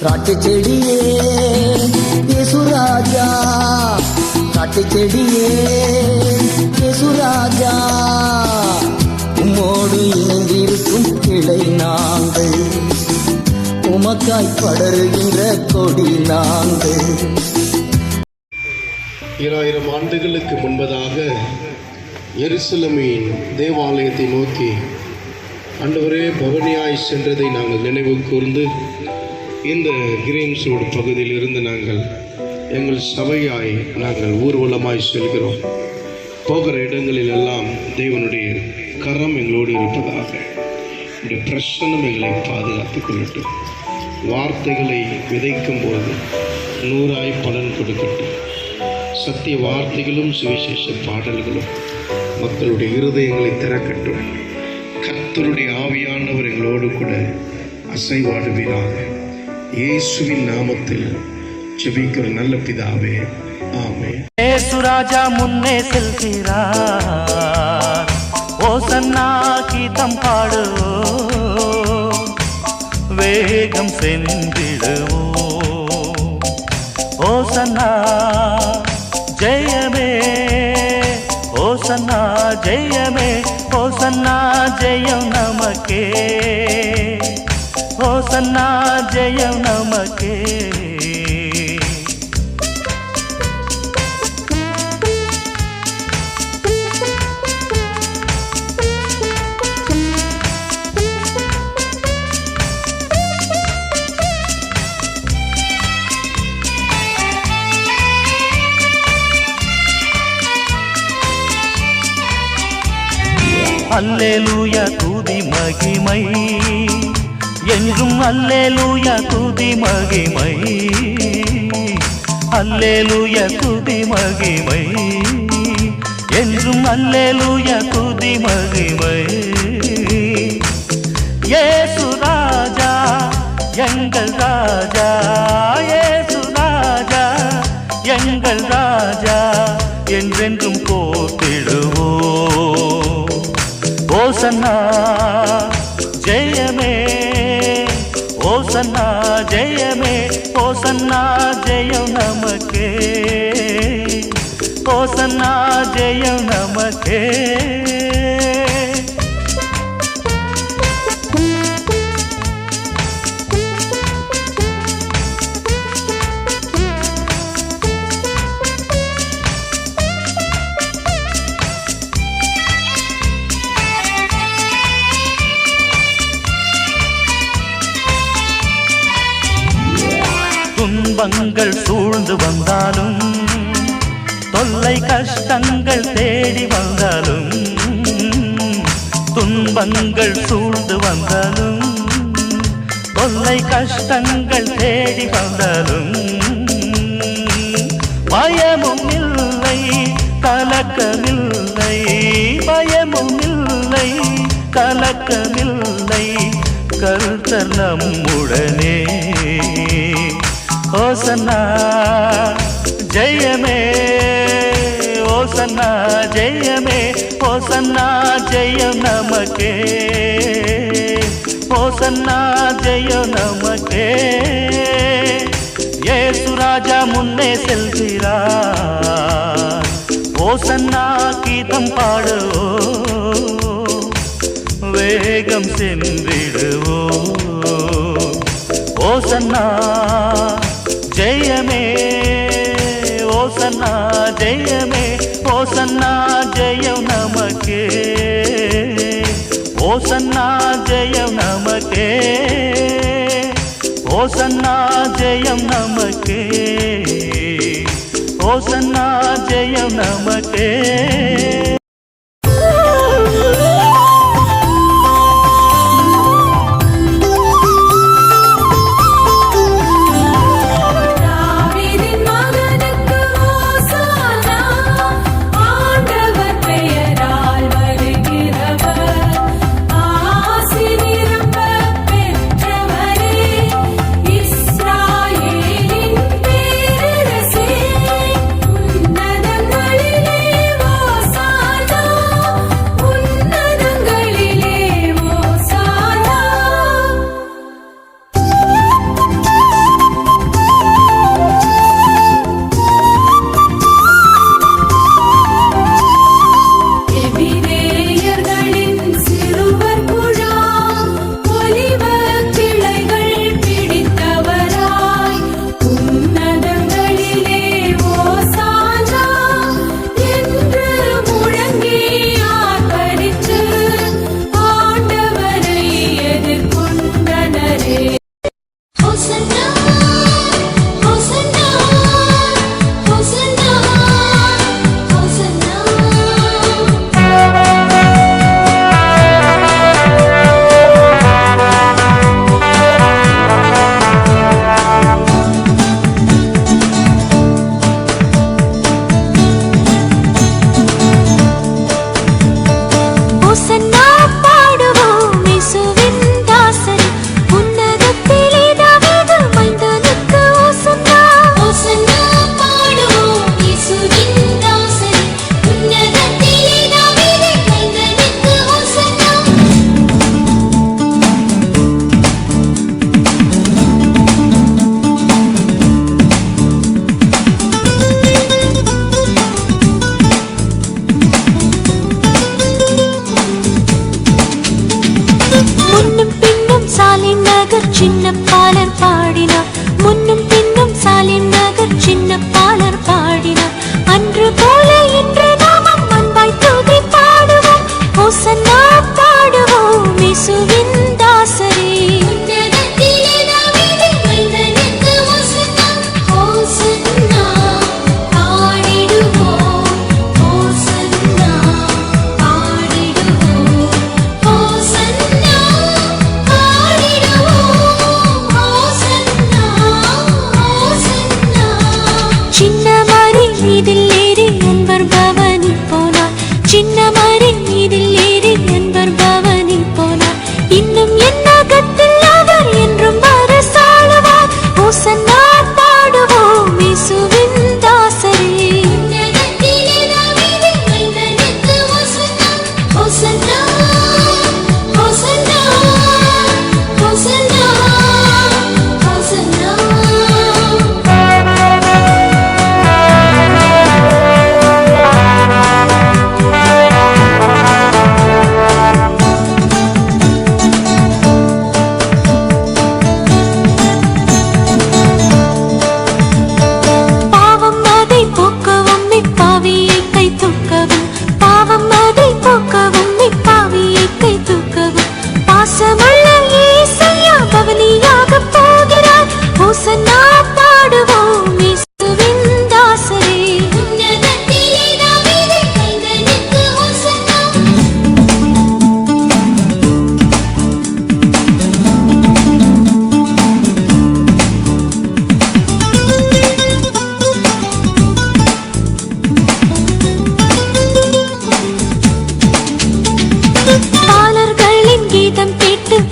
திராட்சை செடியே இயேசுராஜா, திராட்சை செடியே இயேசுராஜா, உம்மோடு இணைந்திருக்கும் கிளை நாங்கள், உமக்காய் படருகின்ற கொடி நாங்கள். 2000 ஆண்டுகளுக்கு முன்பதாக எருசலேமின் தேவாலயத்தை நோக்கி ஆண்டவரே பவனியாய் சென்றதை நாங்கள் நினைவு கூர்ந்து இந்த கிரீன்ஸ்வுட் பகுதியில் இருந்து நாங்கள் எங்கள் சபையாய் நாங்கள் ஊர்வலமாய் செல்கிறோம். போகிற இடங்களில் எல்லாம் தேவனுடைய கரம் எங்களோடு இருப்பதாக, இந்த பிரசன்னம் எங்களை பாதுகாத்துக் கொள்ளட்டும். வார்த்தைகளை விதைக்கும் போது 100 பலன் கொடுக்கட்டும். சத்திய வார்த்தைகளும் சுவிசேஷ பாடல்களும் மக்களுடைய இருதயங்களை திறக்கட்டும். கர்த்தருடைய ஆவியானவர் எங்களோடு கூட அசைவாடுவீராக. இயேசுவின் நாமத்தில் ஜெபிக்கிற நல்ல பிதாவே, ஆமென். இயேசு ராஜா முன்னே செல்கிறார், ஓசன்னா கீதம் பாடுவோம், வேகம் சென்றிடுவோம். ஓசன்னா ஜெயமே, ஓசன்னா ஜெயமே, ஓசன்னா ஜெயம் நமக்கே, ஓசன்னா ஜெயம் நமக்கே. அல்லேலூயா துதி மகிமை என்றும், அல்லேலூயா துதி மகிமை, அல்லேலூயா துதி மகிமை என்றும், அல்லேலூயா துதி மகிமை. இயேசு ராஜா எங்கள் ராஜா, இயேசு ராஜா எங்கள் ராஜா, என்றென்றும் போற்றிடுவோம். ஓசன்னா ஜெயமே, ஓசன்னா ஜெயமே, ஓசன்னா ஜெயம் நமக்கே, ஓசன்னா ஜெயம் நமக்கே. துன்பங்கள் சூழ்ந்து வந்தாலும், தொல்லை கஷ்டங்கள் தேடி வந்தாலும், துன்பங்கள் சூழ்ந்து வந்தாலும், தொல்லை கஷ்டங்கள் தேடி வந்தாலும், பயமும் இல்லை கலக்கமில்லை, பயமும் இல்லை கலக்கமில்லை, கர்த்தர் நம்முடனே. ஓசன்னா ஜெயமே, ஓசன்னா ஜெயமே, ஓசன்னா ஜெயம் நமக்கே, ஓசன்னா ஜெயம் நமக்கே. இயேசு ராஜா முன்னே செல்கிறார், ஓசன்னா கீதம் பாடுவோம், வேகம் சென்றிடுவோம். ஓசன்னா ஜெயமே, ஓசன்னா ஜெயமே, ஓசன்னா ஜெயம் நமக்கே, ஓசன்னா ஜெயம் நமக்கே, ஓசன்னா ஜெயம் நமக்கே, ஓசன்னா ஜெயம் நமக்கே. உன்னதங்களிலே ஓசானா.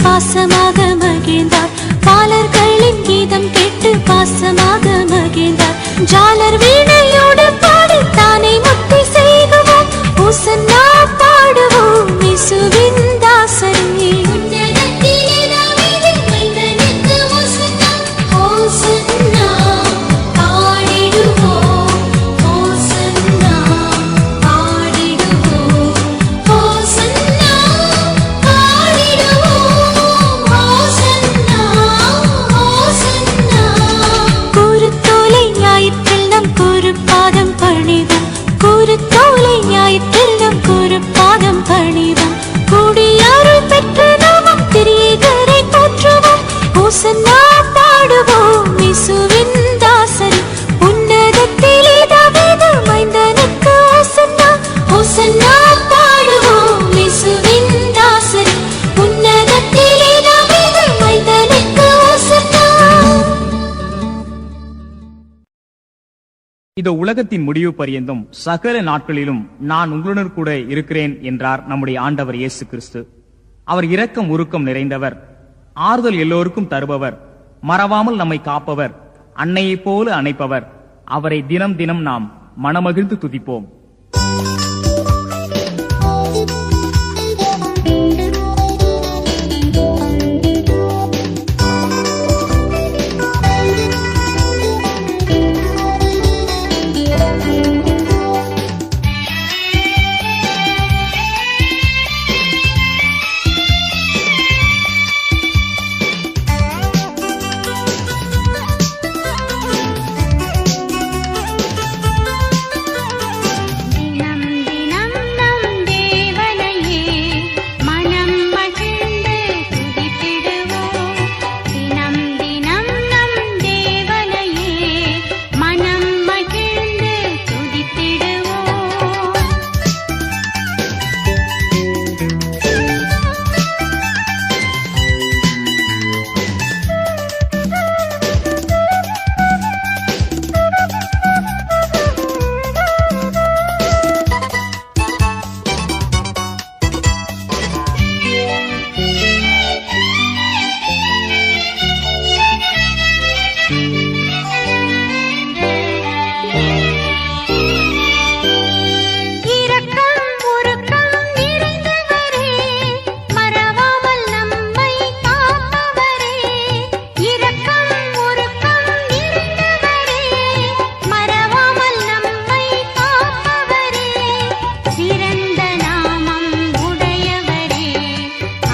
பாசமாக மகிழ்ந்தார். பாலர்களின் கீதம் கேட்டு பாசமாக மகிழ்ந்தார். ஜாலர் வீணையோடு பாடித்தானே முக்தி செய்குவோம். ஓசன்னா பாடுவோம் இயேசுவின் தாசரே. இந்த உலகத்தின் முடிவு பரியந்தும் சகல நாட்களிலும் நான் உங்களுடன் கூட இருக்கிறேன் என்றார் நம்முடைய ஆண்டவர் இயேசு கிறிஸ்து. அவர் இரக்கம் உருக்கம் நிறைந்தவர், ஆறுதல் எல்லோருக்கும் தருபவர், மறவாமல் நம்மை காப்பவர், அன்னையைப் போல அணைப்பவர். அவரை தினம் தினம் நாம் மனமகிழ்ந்து துதிப்போம்.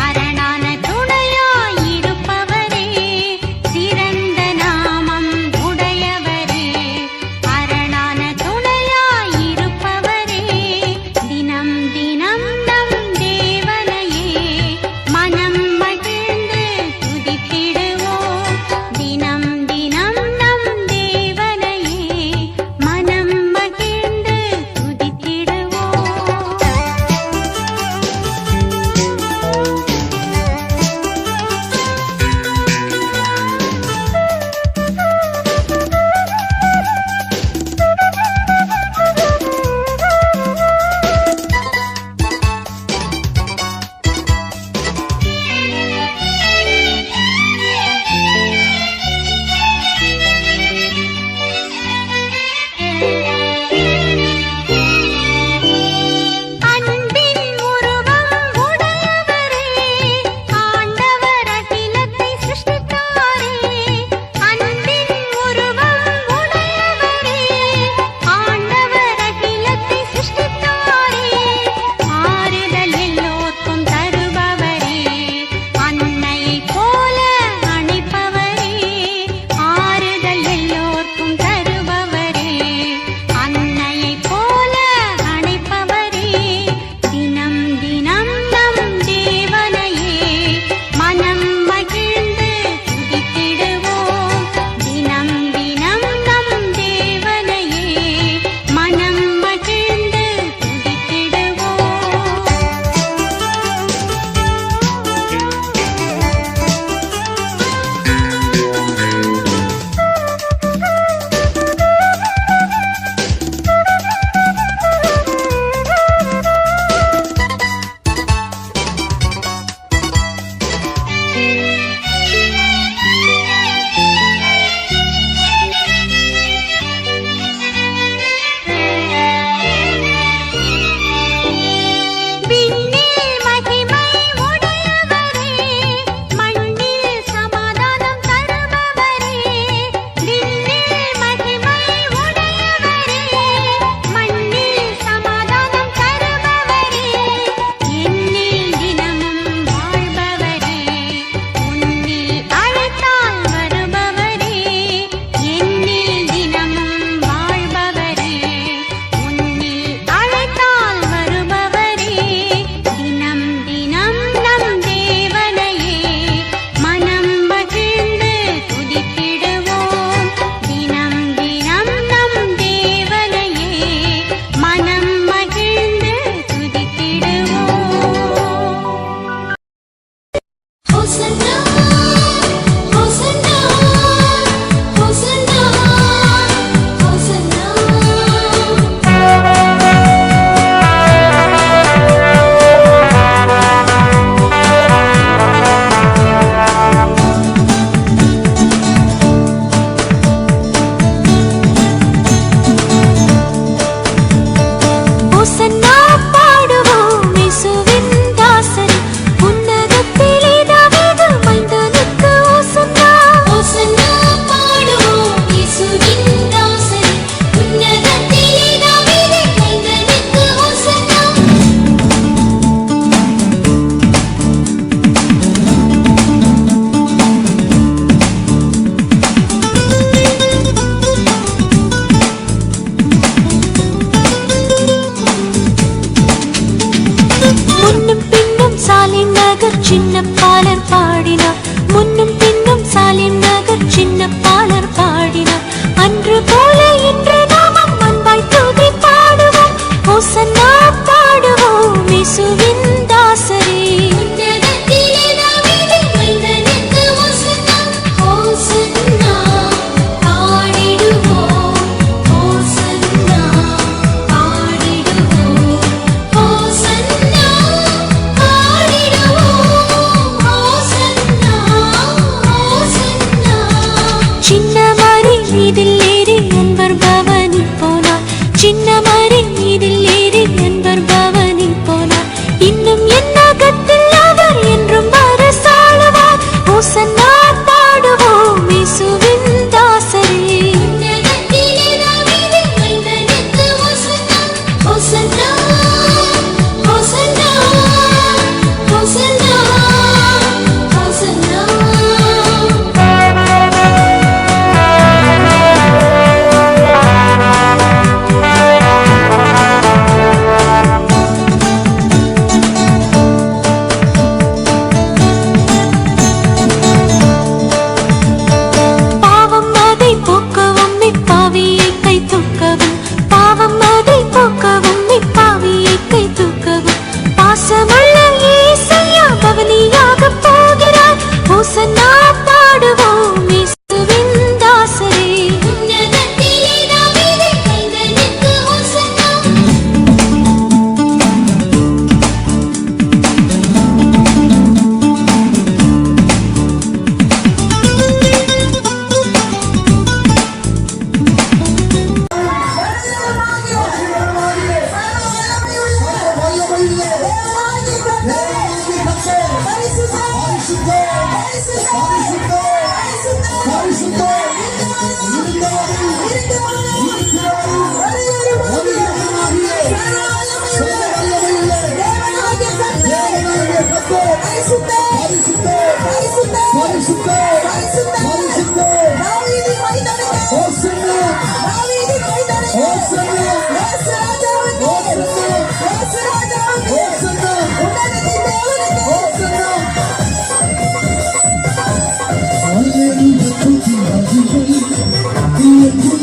அரணான துணையாயிருப்பவரே, சிறந்த நாமம்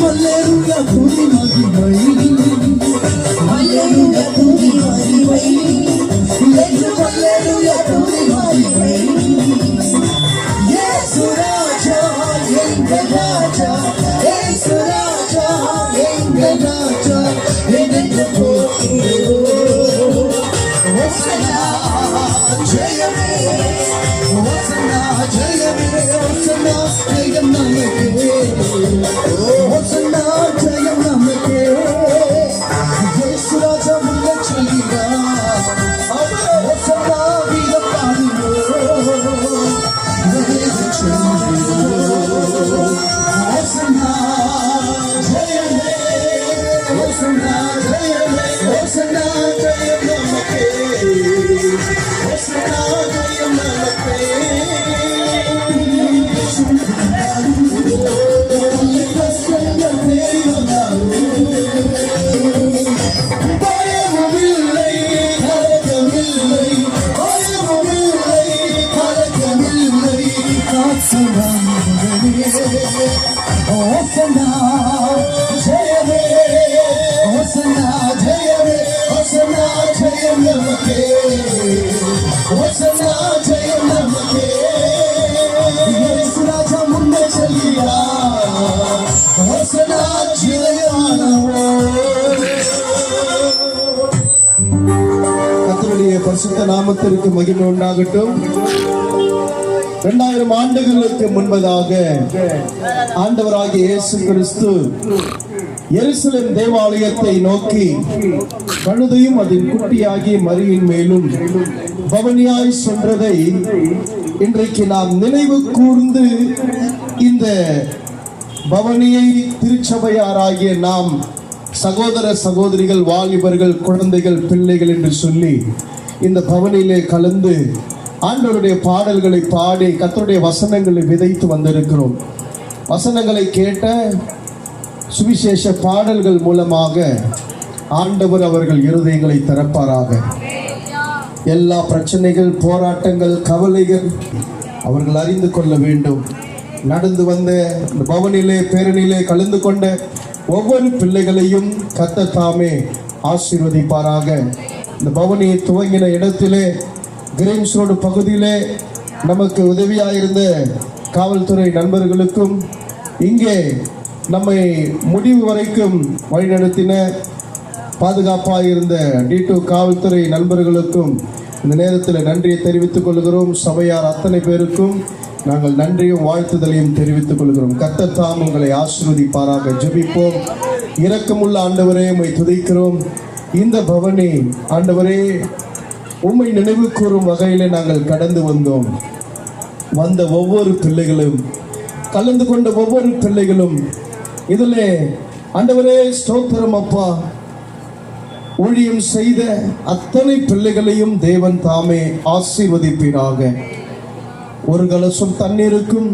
அல்லேலூயா துதி மகிமை அல்லேலூயா துதி மகிமை என்றும் அல்லேலூயா துதி மகிமை இயேசு ராஜா எங்கள் ராஜா இயேசு ராஜா எங்கள் ராஜா என்று போற்றுவோம் ஹோசன்னா ஜெயமே ஹோசன்னா ஜெயமே ஹோசன்னா ஜெயம் நமக்கே ஹோசன்னா ஜெயம் நமக்கே இயேசு ராஜா முன்ன சொல்கிறார் ஹோசன்னா வீரம் பாடுவோம் ஹோசன்னா ஜெயமே ஹோசன்னா ஜெயமே ஹோசன்னா ஜெயம் நமக்கே ஹோசன்னா ஜெயம் நமக்கே பயமில்லை கலக்கமில்லை பயமில்லை கலக்கமில்லை ஹோசன்னா ஜெயமே ஹோசன்னா ஜெயமே ஹோசன்னா ஜெயம் நமக்கே ஹோசன்னா ஜெயம் நமக்கே இயேசு ராஜா முன்னே செல்கிறார் ஹோசன்னா கர்த்தருடைய பரிசுத்த நாமத்திற்கு மகிமை உண்டாகட்டும். 2000 ஆண்டுகளுக்கு முன்பதாக ஆண்டவராகிய இயேசு கிறிஸ்து எருசலேம் தேவாலயத்தை நோக்கி கழுதையும் அதன் குட்டியாகிய மரியின் மேலும் பவனியாய் சென்றதை இன்றைக்கு நாம் நினைவு கூர்ந்து இந்த பவனியை திருச்சபையாராகிய நாம் சகோதர சகோதரிகள், வாலிபர்கள், குழந்தைகள், பிள்ளைகள் என்று சொல்லி இந்த பவனியிலே கலந்து ஆண்டவருடைய பாடல்களை பாடி கர்த்தருடைய வசனங்களை விதைத்து வந்திருக்கிறோம். வசனங்களை கேட்ட சுவிசேஷ பாடல்கள் மூலமாக ஆண்டவர் அவர்கள் இருதயங்களை திறப்பாராக. எல்லா பிரச்சனைகள், போராட்டங்கள், கவலைகள் அவர்கள் அறிந்து கொள்ள வேண்டும். நடந்து வந்த இந்த பவனிலே பேரணியிலே கலந்து கொண்ட ஒவ்வொரு பிள்ளைகளையும் கர்த்தர் தாமே ஆசீர்வதிப்பாராக. இந்த பவனியை துவங்கின இடத்திலே கிரீன்ஸ் ரோடு பகுதியிலே நமக்கு உதவியாயிருந்த காவல்துறை நண்பர்களுக்கும், இங்கே நம்மை முடிவு வரைக்கும் வழிநடத்தின பாதுகாப்பாக இருந்த D2 காவல்துறை நண்பர்களுக்கும் இந்த நேரத்தில் நன்றியை தெரிவித்துக் கொள்கிறோம். சபையார் அத்தனை பேருக்கும் நாங்கள் நன்றியும் வாழ்த்துதலையும் தெரிவித்துக் கொள்கிறோம். கர்த்தர் தாம் உங்களை ஆசீர்வதிப்பாராக. ஜெபிப்போம். இரக்கமுள்ள ஆண்டவரே, உம்மை துதிக்கிறோம். இந்த பவனி ஆண்டவரே உம்மை நினைவு கூறும் வகையில் நாங்கள் கடந்து வந்தோம். வந்த ஒவ்வொரு பிள்ளைகளும், கலந்து கொண்ட ஒவ்வொரு பிள்ளைகளும் இதிலே ஆண்டவரே ஸ்தோத்திரம் அப்பா. ஊழியம் செய்த அத்தனை பிள்ளைகளையும் தேவன் தாமே ஆசீர்வதிப்பீராக. ஒரு கலசம் தண்ணீருக்கும்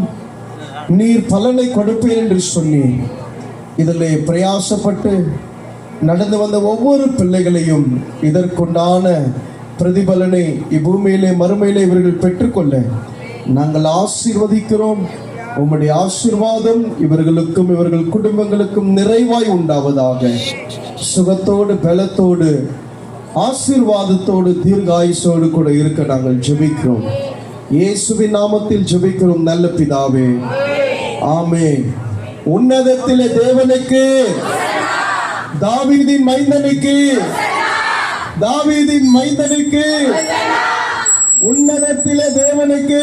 நீர் பலனை கொடுப்பேன் என்று சொன்னி இதிலே பிரயாசப்பட்டு நடந்து வந்த ஒவ்வொரு பிள்ளைகளையும் இதற்குண்டான பிரதிபலனை இப்பூமியிலே மறுமையிலே இவர்கள் பெற்றுக்கொள்ள நாங்கள் ஆசீர்வதிக்கிறோம். உம்முடைய ஆசீர்வாதம் இவர்களுக்கும் இவர்கள் குடும்பங்களுக்கும் நிறைவாய் உண்டாவதாக. சுகத்தோடு, பலத்தோடு, ஆசீர்வாதத்தோடு, தீர்காயுசோடு கூட இருக்க நாங்கள் ஜெபிக்கிறோம். இயேசுவின் நாமத்தில் ஜெபிக்கிறோம் நல்ல பிதாவே, ஆமென். உன்னதத்திலே தேவனுக்கு, தாவீதின் மைந்தனுக்கு, தாவீதின் மைந்தனுக்கு, உன்னதத்திலே தேவனுக்கு,